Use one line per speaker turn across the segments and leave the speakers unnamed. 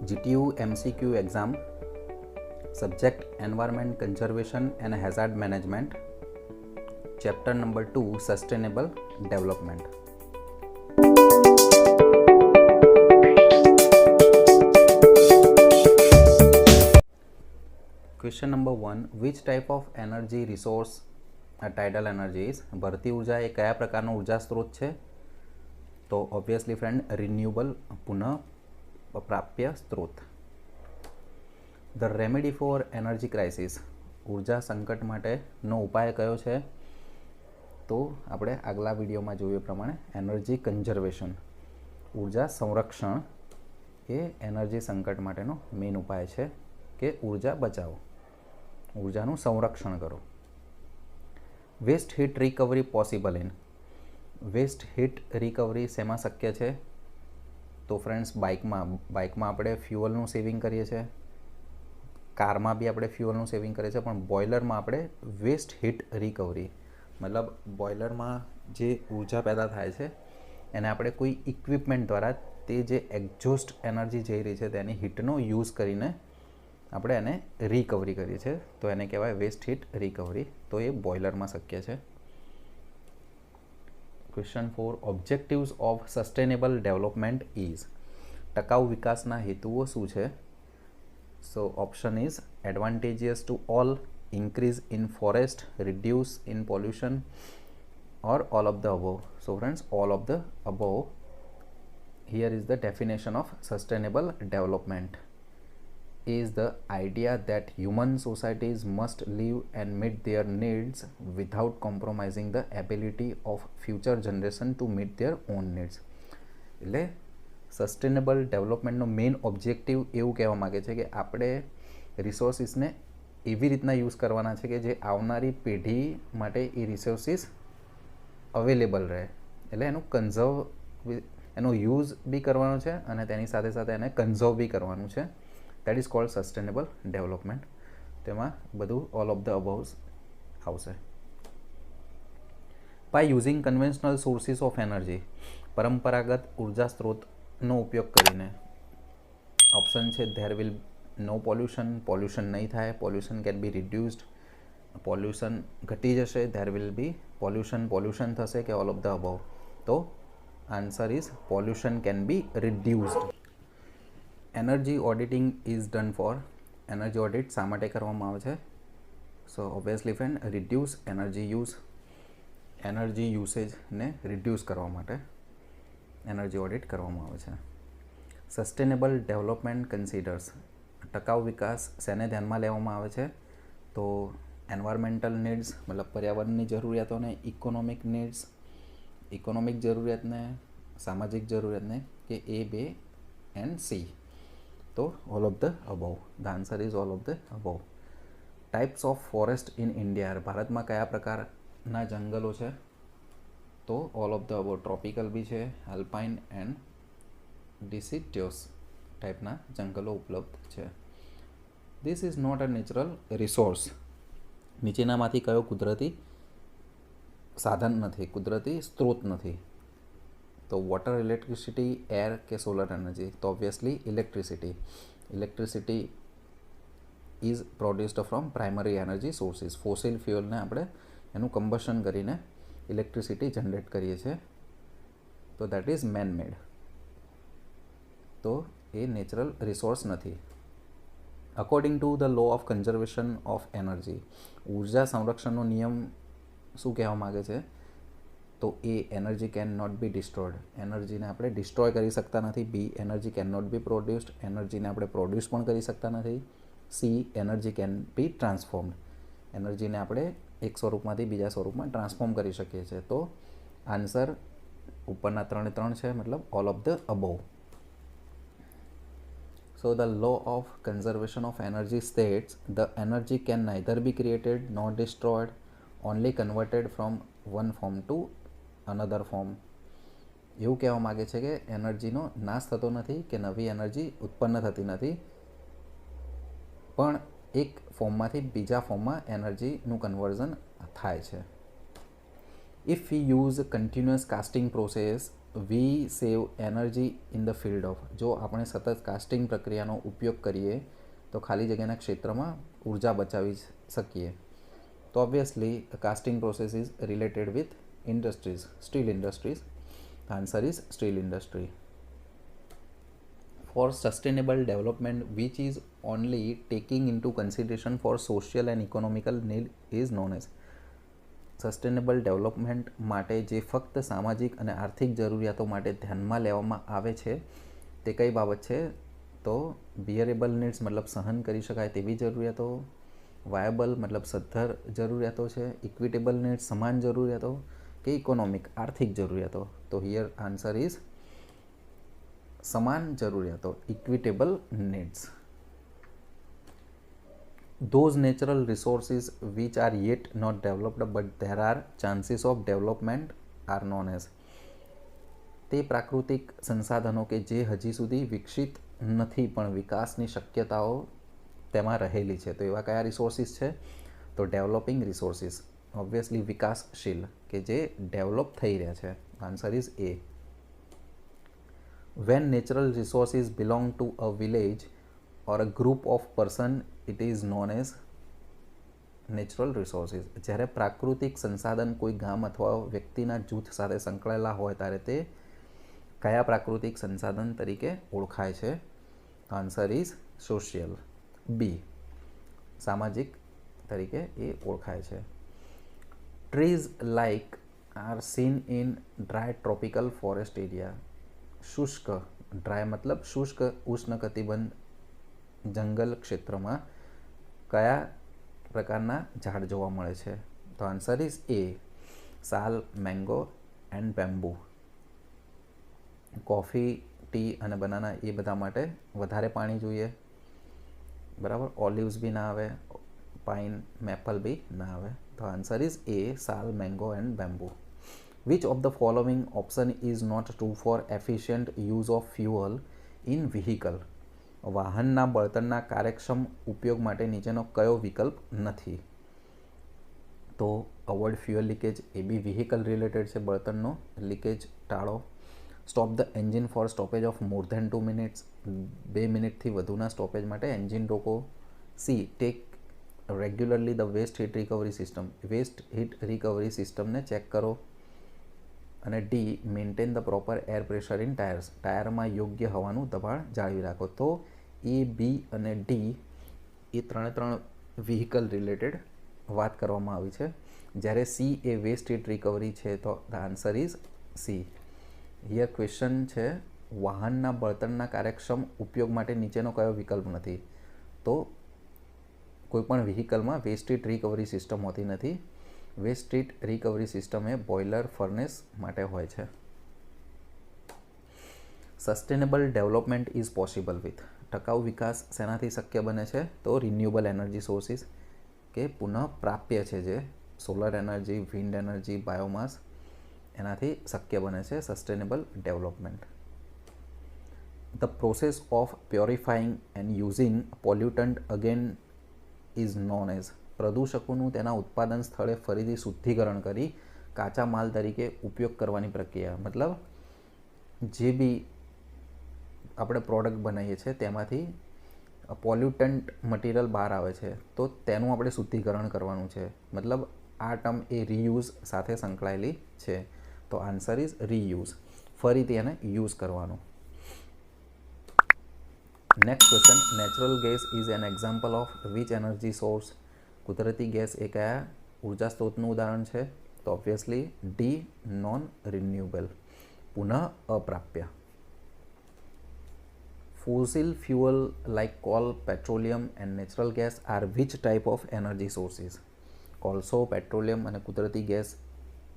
GTU MCQ exam, subject Environment Conservation and Hazard Management, chapter number 2, Sustainable Development. Question number 1, which type of energy resource tidal energy is? ભરતી ઉર્જા એ કયા પ્રકારનો ઉર્જા સ્ત્રોત છે? તો ઓબ્વિયસલી ફ્રેન્ડ રિન્યુએબલ પુનઃ પ્રાપ્ય સ્ત્રોત. The remedy for energy crisis, ઉર્જા સંકટ માટેનો ઉપાય કયો છે? તો આપણે આગલા વિડીયોમાં જોયું પ્રમાણે એનર્જી કન્ઝર્વેશન, ઉર્જા સંરક્ષણ એ એનર્જી સંકટ માટેનો મેઇન ઉપાય છે કે ઉર્જા બચાવો, ઉર્જાનું સંરક્ષણ કરો. Waste heat recovery possible in, waste heat recovery શેમાં શક્ય છે? તો ફ્રેન્ડ્સ બાઇકમાં આપણે ફ્યુઅલનું સેવિંગ કરીએ છીએ, કારમાં બી આપણે ફ્યુઅલનું સેવિંગ કરીએ છીએ, પણ બોઇલરમાં આપણે વેસ્ટ હીટ રિકવરી મતલબ બોઇલરમાં જે ઉર્જા પેદા થાય છે એને આપણે કોઈ ઇક્વિપમેન્ટ દ્વારા તે જે એક્ઝોસ્ટ એનર્જી જઈ રહી છે તેની હીટનો યુઝ કરીને આપણે એને રિકવરી કરીએ છીએ, તો એને કહેવાય વેસ્ટ હીટ રિકવરી. તો એ બોઇલરમાં શક્ય છે. Question 4, objectives of sustainable development is, ટકાઉ વિકાસના હેતુઓ શું છે? So option is advantageous to all, increase in forest, reduce in pollution or all of the above. So friends, all of the above. Here is the definition of sustainable development. Is the idea that human societies must live and meet their needs without compromising the ability of future generation to meet their own needs. એટલે sustainable ડેવલપમેન્ટનો main objective એવું કહેવા માગે છે કે આપણે રિસોર્સિસને એવી રીતના use કરવાના છે કે જે આવનારી પેઢી માટે એ રિસોર્સિસ અવેલેબલ રહે, એટલે એનું એનો યુઝ બી કરવાનો છે અને તેની સાથે સાથે એને કન્ઝર્વ બી કરવાનું છે. That is called sustainable development. તેમાં બધું ઓલ ઓફ ધ અબવ્સ આવશે. By using conventional sources of energy, પરંપરાગત ઉર્જા સ્ત્રોતનો ઉપયોગ કરીને. ઓપ્શન છે there will no pollution, pollution નહીં થાય, pollution can be reduced, pollution ઘટી જશે, ધેર વિલ બી પોલ્યુશન થશે કે ઓલ ઓફ ધ અબવ? તો answer is pollution can be reduced. Energy auditing is done for, energy audit શા માટે કરવામાં આવે છે? So obviously friend reduce energy use, energy યુસેજને રિડ્યુસ કરવા માટે એનર્જી ઓડિટ કરવામાં આવે છે. સસ્ટેનેબલ ડેવલપમેન્ટ કન્સિડર્સ, ટકાઉ વિકાસ શેને ધ્યાનમાં લેવામાં આવે છે? તો એન્વાયરમેન્ટલ નીડ્સ મતલબ પર્યાવરણની જરૂરિયાતોને, ઇકોનોમિક નીડ્સ ઇકોનોમિક જરૂરિયાતને, સામાજિક જરૂરિયાતને, કે A, B એન્ડ C? તો all of the above. The answer is all of the above. Types of forest in India, ભારતમાં કયા પ્રકારના જંગલો છે? તો all of the above. Tropical B છે, આલ્પાઇન એન્ડ ડિસિડ્યુસ ટાઈપના જંગલો ઉપલબ્ધ છે. This is not a natural resource, નીચેનામાંથી કયો કુદરતી સાધન નથી, કુદરતી સ્ત્રોત નથી? તો વોટર, ઇલેક્ટ્રિસિટી, એર કે સોલર એનર્જી? તો obviously electricity. Electricity is produced from primary energy sources. Fossil ફ્યુઅલને આપણે એનું કમ્બશન કરીને ઇલેક્ટ્રિસિટી જનરેટ કરીએ છીએ, તો દેટ ઇઝ મેન મેડ. તો એ નેચરલ રિસોર્સ નથી. According to the law of conservation of energy, ઉર્જા સંરક્ષણનો નિયમ શું કહેવા માગે છે? તો A energy can not be destroyed, એનર્જીને આપણે ડિસ્ટ્રોય કરી શકતા નથી. B energy can not be produced, એનર્જીને આપણે પ્રોડ્યુસ પણ કરી શકતા નથી. C energy can be transformed, એનર્જીને આપણે એક સ્વરૂપમાંથી બીજા સ્વરૂપમાં ટ્રાન્સફોર્મ કરી શકીએ છીએ. તો આન્સર ઉપરના 3 છે, મતલબ all of the above. So the law of conservation of energy states the energy can neither be created nor destroyed, only converted from one form to another form. એવું કહેવા માગે છે કે એનર્જીનો નાશ થતો નથી કે નવી એનર્જી ઉત્પન્ન થતી નથી, પણ એક ફોર્મમાંથી બીજા ફોર્મમાં એનર્જીનું કન્વર્ઝન થાય છે. If we use continuous casting process we save energy in the field of, જો આપણે સતત કાસ્ટિંગ પ્રક્રિયાનો ઉપયોગ કરીએ તો ખાલી જગ્યાના ક્ષેત્રમાં ઉર્જા બચાવી શકીએ. તો obviously casting process is related with industries, steel industries. Answer is still industry. For sustainable development which is only taking into consideration for social and economical need is known as. Sustainable development માટે જે ફક્ત સામાજિક અને આર્થિક જરૂરિયાતો માટે ધ્યાનમાં લેવામાં આવે છે તે કઈ બાબત છે? તો બિયરેબલ નીડ્સ મતલબ સહન કરી શકાય તેવી જરૂરિયાતો, વાયબલ મતલબ સદ્ધર જરૂરિયાતો છે, ઇક્વિટેબલ નીડ્સ સમાન જરૂરિયાતો, કે ઇકોનોમિક આર્થિક જરૂરિયાતો? તો હિયર આન્સર ઇઝ સમાન જરૂરિયાતો, equitable needs. Those natural resources which are yet not developed but there are chances of development are known as. તે પ્રાકૃતિક સંસાધનો કે જે હજી સુધી વિકસિત નથી પણ વિકાસની શક્યતાઓ તેમાં રહેલી છે, તો એવા કયા રિસોર્સિસ છે? તો ડેવલપિંગ રિસોર્સિસ, ઓબ્વિયસલી વિકાસશીલ, કે જે ડેવલપ થઈ રહ્યા છે. Answer is A. When natural resources belong to a village or a group of person, it is known as natural resources. જ્યારે પ્રાકૃતિક સંસાધન કોઈ ગામ અથવા વ્યક્તિના જૂથ સાથે સંકળાયેલા હોય ત્યારે તે કયા પ્રાકૃતિક સંસાધન તરીકે ઓળખાય છે? આન્સર ઇઝ સોશિયલ, બી, સામાજિક તરીકે એ ઓળખાય છે. Trees like are seen in dry tropical forest area. શુષ્ક, ડ્રાય મતલબ શુષ્ક ઉષ્ણકટિબંધ જંગલ ક્ષેત્રમાં કયા પ્રકારના ઝાડ જોવા મળે છે? તો આન્સર ઇઝ એ, સાલ, mango and bamboo. Coffee, T અને બનાના એ બધા માટે વધારે પાણી જોઈએ, બરાબર. ઓલિવ્સ બી ના આવે, પાઇન, મેપલ બી ના આવે. તો આન્સર ઇઝ એ, સાલ, mango and bamboo. Which of the following option is not true for efficient use of fuel in vehicle? વાહનના બળતણના કાર્યક્ષમ ઉપયોગ માટે નીચેનો કયો વિકલ્પ નથી? તો અવોઇડ ફ્યુઅલ લીકેજ, એ બી વ્હીકલ રિલેટેડ છે, બળતણનો લીકેજ ટાળો. Stop the engine for stoppage of more than 2 minutes, 2 મિનિટથી વધુના સ્ટોપેજ માટે એન્જિન રોકો. C, take regularly the waste heat recovery system, waste heat recovery સિસ્ટમને ચેક કરો. અને D, maintain the proper air pressure in tyres, ટાયરમાં યોગ્ય હવાનું દબાણ જાળવી રાખો. તો એ, બી અને ડી એ ત્રણ વ્હીકલ રિલેટેડ વાત કરવામાં આવી છે, જ્યારે સી એ વેસ્ટ હીટ રિકવરી છે. તો the answer is C. Here question છે વાહનના બળતણના કાર્યક્ષમ ઉપયોગ માટે નીચેનો કયો વિકલ્પ નથી? તો કોઈપણ વ્હીકલમાં વેસ્ટ હીટ રિકવરી સિસ્ટમ હોતી નથી. વેસ્ટ હીટ રિકવરી સિસ્ટમ એ બોઇલર, ફર્નેસ માટે હોય છે. Sustainable development is possible with, ટકાઉ વિકાસ શેનાથી શક્ય બને છે? તો રિન્યુએબલ એનર્જી સોર્સિસ, કે પુનઃ પ્રાપ્ય છે જે solar energy, wind energy, biomass, એનાથી શક્ય બને છે sustainable development. The process of purifying and using pollutant again is known as. પ્રદૂષકોનું તેના ઉત્પાદન સ્થળે ફરીથી શુદ્ધિકરણ કરી કાચા માલ તરીકે ઉપયોગ કરવાની પ્રક્રિયા, મતલબ જે બી આપણે પ્રોડક્ટ બનાવીએ છીએ તેમાંથી પોલ્યુટન્ટ મટીરિયલ બહાર આવે છે તો તેનું આપણે શુદ્ધિકરણ કરવાનું છે, મતલબ આ ટર્મ એ રીયુઝ સાથે સંકળાયેલી છે. તો આન્સર ઇઝ રીયુઝ, ફરીથી એને યુઝ કરવાનું. Next question, natural gas is an example of which energy source? કુદરતી ગેસ એ કયા ઉર્જા સ્ત્રોતનું ઉદાહરણ છે? તો ઓબ્વિયસલી ડી, નોન રિન્યુએબલ, પુનઃ અપ્રાપ્ય. Fossil fuel like coal, petroleum and natural gas are which type of energy sources? કોલસો, પેટ્રોલિયમ અને કુદરતી ગેસ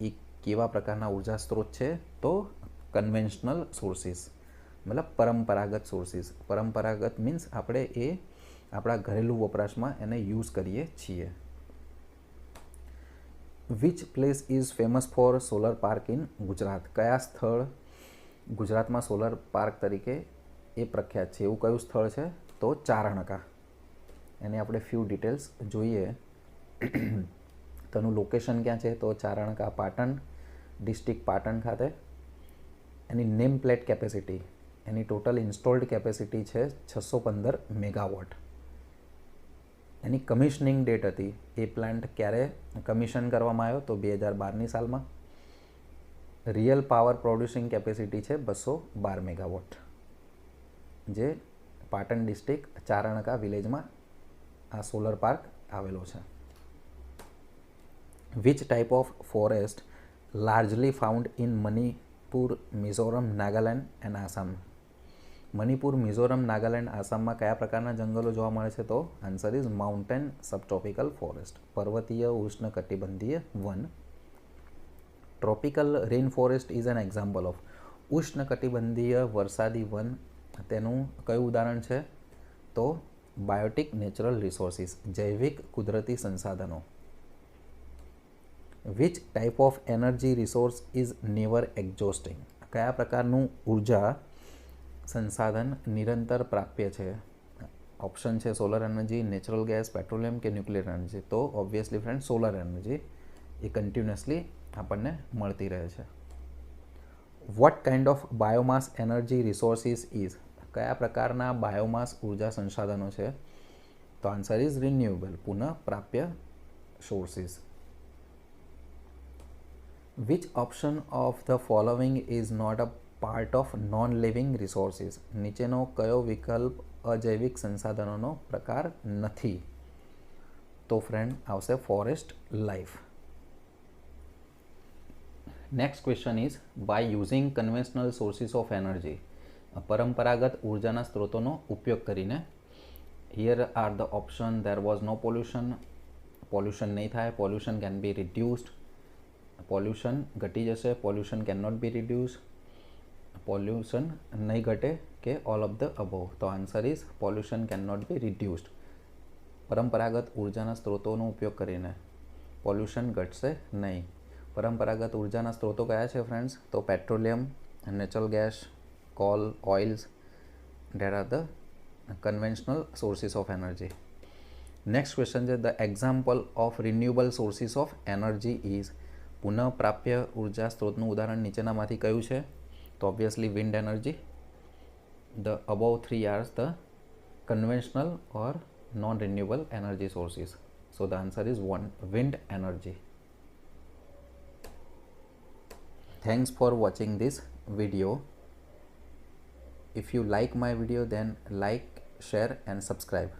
એ કેવા પ્રકારના ઉર્જા સ્ત્રોત છે? તો કન્વેન્શનલ સોર્સિસ, મતલબ પરંપરાગત સોર્સિસ. પરંપરાગત મીન્સ આપણે એ આપણા ઘરેલું વપરાશમાં એને યુઝ કરીએ છીએ. Which place is famous for solar park in Gujarat? કયા સ્થળ ગુજરાતમાં સોલર પાર્ક તરીકે એ પ્રખ્યાત છે? એવું કયું સ્થળ છે? તો ચારણકા. એની આપણે ફ્યુ ડિટેલ્સ જોઈએ. તેનું લોકેશન ક્યાં છે? તો ચારણકા, પાટણ ડિસ્ટ્રિક્ટ, પાટણ ખાતે. એની નેમ પ્લેટ કેપેસિટી, એની ટોટલ ઇન્સ્ટોલ્ડ કેપેસિટી છે 615 મેગાવોટ. એની કમિશનિંગ ડેટ હતી, એ પ્લાન્ટ ક્યારે કમિશન કરવામાં આવ્યો તો 2012ની સાલમાં. રિયલ પાવર પ્રોડ્યુસિંગ કેપેસિટી છે 212 મેગાવોટ, જે પાટણ ડિસ્ટ્રિક્ટ ચારણકા વિલેજમાં આ સોલર પાર્ક આવેલો છે. Which type of forest largely found in Manipur, Mizoram, Nagaland and Assam? Manipur, Mizoram, Nagaland, આસામમાં કયા પ્રકારના જંગલો જોવા મળે છે? તો આન્સર ઇઝ માઉન્ટેન સબટ્રોપિકલ ફોરેસ્ટ, પર્વતીય ઉષ્ણકટિબંધીય one. Tropical rain forest is an example of, ઉષ્ણકટિબંધીય વરસાદી વન તેનું કયું ઉદાહરણ છે? તો બાયોટિક નેચરલ રિસોર્સિસ, જૈવિક કુદરતી સંસાધનો. Which type of energy resource is never exhausting? કયા પ્રકારનું ઉર્જા સંસાધન નિરંતર પ્રાપ્ય છે? ઓપ્શન છે solar energy, natural gas, petroleum કે ન્યુક્લિયર એનર્જી. તો ઓબ્વિયસલી ફ્રેન્ડ સોલર એનર્જી એ કન્ટિન્યુઅસલી આપણને મળતી રહે છે. What kind of biomass energy resources is? કયા પ્રકારના બાયોમાસ ઉર્જા સંસાધનો છે? તો આન્સર ઇઝ રિન્યુએબલ, પુનઃપ્રાપ્ય sources. Which option of the following is not a part of non living resources? નીચેનો કયો વિકલ્પ અજૈવિક સંસાધનોનો પ્રકાર નથી? તો ફ્રેન્ડ આવશે forest life. Next question is by using conventional sources of energy, પરંપરાગત ઉર્જાના સ્ત્રોતોનો ઉપયોગ કરીને. Here are the option. There was no pollution, pollution નહીં થાય. Pollution can be reduced, pollution ઘટી જશે. Pollution can not be reduce, pollution નહીં ઘટે, કે ઓલ ઓફ ધ અબોવ. તો answer is pollution can not be reduced. પરંપરાગત ઉર્જાના સ્ત્રોતોનો ઉપયોગ કરીને પોલ્યુશન ઘટશે નહીં. પરંપરાગત ઉર્જાના સ્ત્રોતો કયા છે ફ્રેન્ડ્સ? તો petroleum, natural gas, coal, oils, there are the conventional sources of energy. Next question છે the example of renewable sources of energy is? પુનઃપ્રાપ્ય ઉર્જા સ્ત્રોતનું ઉદાહરણ નીચેનામાંથી કયું છે? તો obviously wind energy. The above three are the conventional or non renewable energy sources. So the answer is wind energy. Thanks for watching this video. If you like my video, then like, share and subscribe.